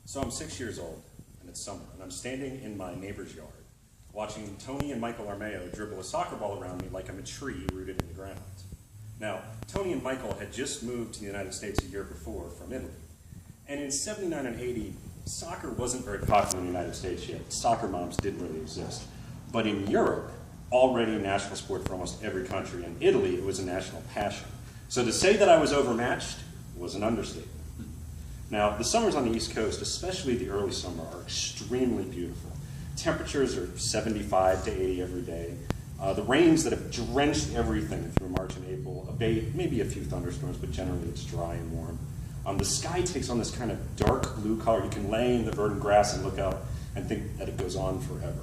So I'm 6 years old, and it's summer, and I'm standing in my neighbor's yard, watching Tony and Michael Armeo dribble a soccer ball around me like I'm a tree rooted in the ground. Now, Tony and Michael had just moved to the United States a year before from Italy. And in 79 and 80, soccer wasn't very popular in the United States yet. Soccer moms didn't really exist. But in Europe, already a national sport for almost every country. In Italy, it was a national passion. So to say that I was overmatched was an understatement. Now, the summers on the East Coast, especially the early summer, are extremely beautiful. Temperatures are 75 to 80 every day. The rains that have drenched everything through March and April abate, maybe a few thunderstorms, but generally it's dry and warm. The sky takes on this kind of dark blue color. You can lay in the verdant grass and look out and think that it goes on forever.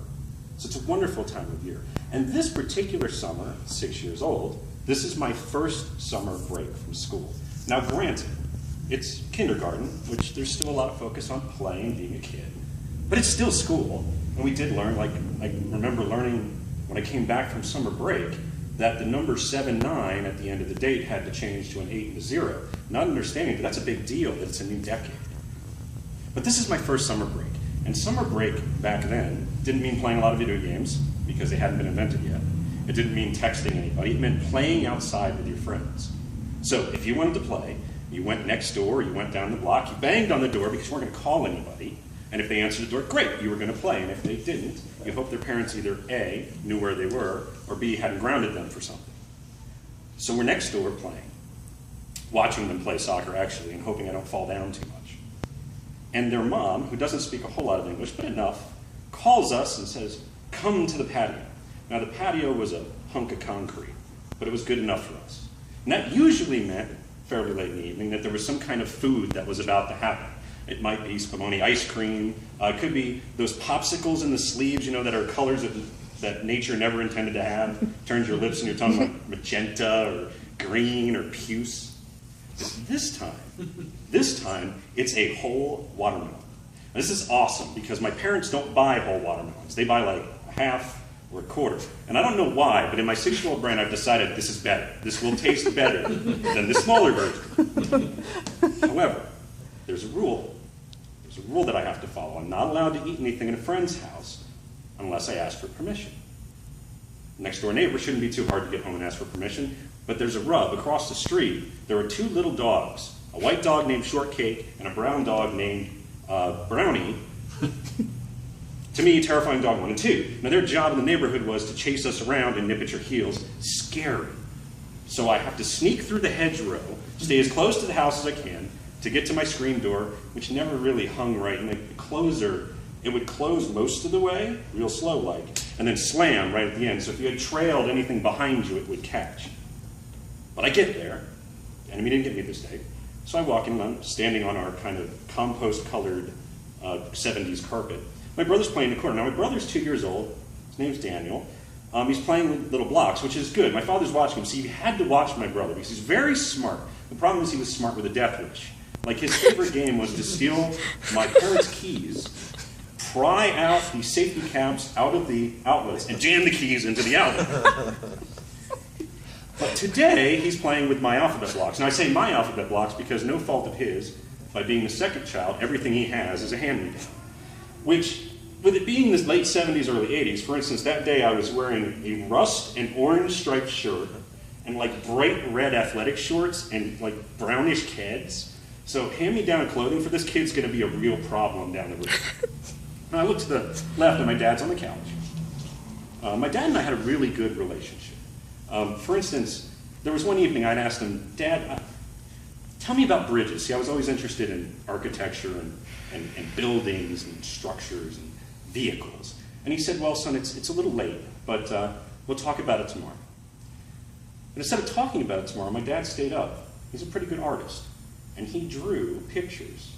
So it's a wonderful time of year. And this particular summer, 6 years old, this is my first summer break from school. Now granted, it's kindergarten, which there's still a lot of focus on playing, being a kid, but it's still school. And we did learn, like I remember learning when I came back from summer break, that the number 7, 9 at the end of the date had to change to an 8 and a 0. Not understanding that that's a big deal, that it's a new decade. But this is my first summer break. And summer break back then didn't mean playing a lot of video games, because they hadn't been invented yet. It didn't mean texting anybody. It meant playing outside with your friends. So if you wanted to play, you went next door, you went down the block, you banged on the door because you weren't going to call anybody. And if they answered the door, great, you were going to play. And if they didn't, you hoped their parents either A, knew where they were, or B, hadn't grounded them for something. So we're next door playing, watching them play soccer actually, and hoping I don't fall down too much. And their mom, who doesn't speak a whole lot of English, but enough, calls us and says, come to the patio. Now the patio was a hunk of concrete, but it was good enough for us. And that usually meant, fairly late in the evening, that there was some kind of food that was about to happen. It might be Spumoni ice cream. It could be those popsicles in the sleeves, you know, that are colors that nature never intended to have. Turns your lips and your tongue like magenta or green or puce. But this time, it's a whole watermelon. And this is awesome because my parents don't buy whole watermelons. They buy like a half or a quarter. And I don't know why, but in my 6-year-old brain, I've decided this is better. This will taste better than the smaller version. However, there's a rule. There's a rule that I have to follow. I'm not allowed to eat anything in a friend's house unless I ask for permission. Next door neighbor shouldn't be too hard to get home and ask for permission, but there's a rub. Across the street, there are 2 little dogs, a white dog named Shortcake and a brown dog named Brownie. To me, terrifying dog 1 and 2. Now their job in the neighborhood was to chase us around and nip at your heels. Scary. So I have to sneak through the hedgerow, stay as close to the house as I can, to get to my screen door, which never really hung right, and the closer, it would close most of the way, real slow like, and then slam right at the end, so if you had trailed anything behind you, it would catch. But I get there, the enemy didn't get me this day, so I walk in, and I'm standing on our kind of compost-colored 70s carpet. My brother's playing in the corner. Now, my brother's 2 years old, his name's Daniel. He's playing with little blocks, which is good. My father's watching him, so you had to watch my brother, because he's very smart. The problem is he was smart with a death wish. Like, his favorite game was to steal my parents' keys, pry out the safety caps out of the outlets, and jam the keys into the outlet. But today, he's playing with my alphabet blocks. And I say my alphabet blocks because no fault of his, by being the second child, everything he has is a hand-me-down. Which, with it being the late 70s, early 80s, for instance, that day I was wearing a rust and orange striped shirt, and like bright red athletic shorts, and like brownish Keds. So hand-me-down clothing for this kid's going to be a real problem down the road. Now I look to the left, and my dad's on the couch. My dad and I had a really good relationship. For instance, there was one evening I'd asked him, Dad, tell me about bridges. See, I was always interested in architecture and buildings and structures and vehicles. And he said, well, son, it's a little late, but we'll talk about it tomorrow. And instead of talking about it tomorrow, my dad stayed up. He's a pretty good artist. And he drew pictures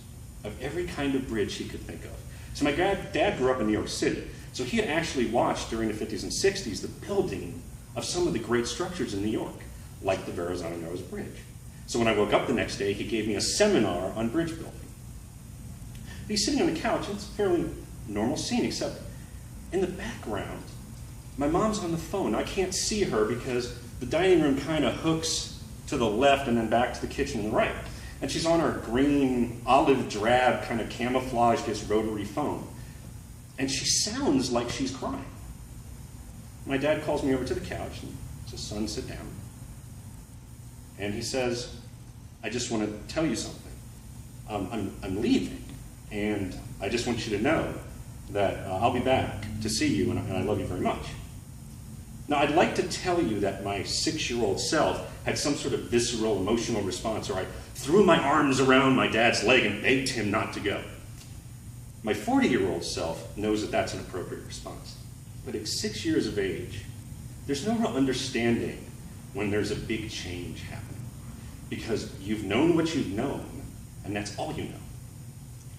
of every kind of bridge he could think of. So my dad grew up in New York City. So he had actually watched during the 50s and 60s the building of some of the great structures in New York, like the Verrazano-Narrows Bridge. So when I woke up the next day, he gave me a seminar on bridge building. He's sitting on the couch, and it's a fairly normal scene, except in the background, my mom's on the phone. I can't see her because the dining room kind of hooks to the left and then back to the kitchen on the right. And she's on her green, olive drab, kind of camouflage this rotary phone. And she sounds like she's crying. My dad calls me over to the couch and says, "Son, sit down." And he says, "I just want to tell you something. I'm leaving, and I just want you to know that I'll be back to see you, and I love you very much." Now, I'd like to tell you that my 6-year-old self had some sort of visceral, emotional response, or I threw my arms around my dad's leg and begged him not to go. My 40-year-old self knows that that's an appropriate response. But at 6 years of age, there's no real understanding when there's a big change happening, because you've known what you've known, and that's all you know.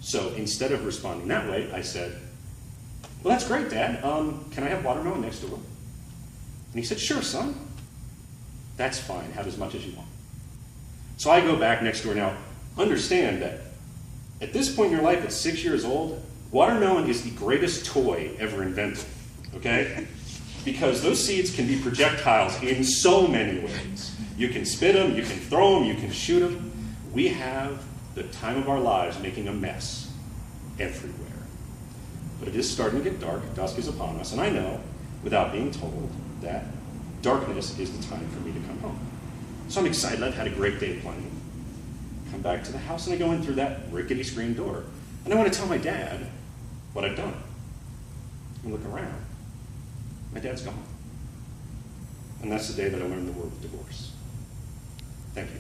So instead of responding that way, I said, "Well, that's great, Dad. Can I have watermelon next door?" And he said, "Sure, son. That's fine. Have as much as you want." So I go back next door. Now, understand that at this point in your life, at 6 years old, watermelon is the greatest toy ever invented, okay? Because those seeds can be projectiles in so many ways. You can spit them, you can throw them, you can shoot them. We have the time of our lives making a mess everywhere. But it is starting to get dark, dusk is upon us, and I know, without being told, that darkness is the time for me to come home. So I'm excited. I've had a great day playing. Come back to the house, and I go in through that rickety screen door. And I want to tell my dad what I've done. And look around. My dad's gone. And that's the day that I learned the word divorce. Thank you.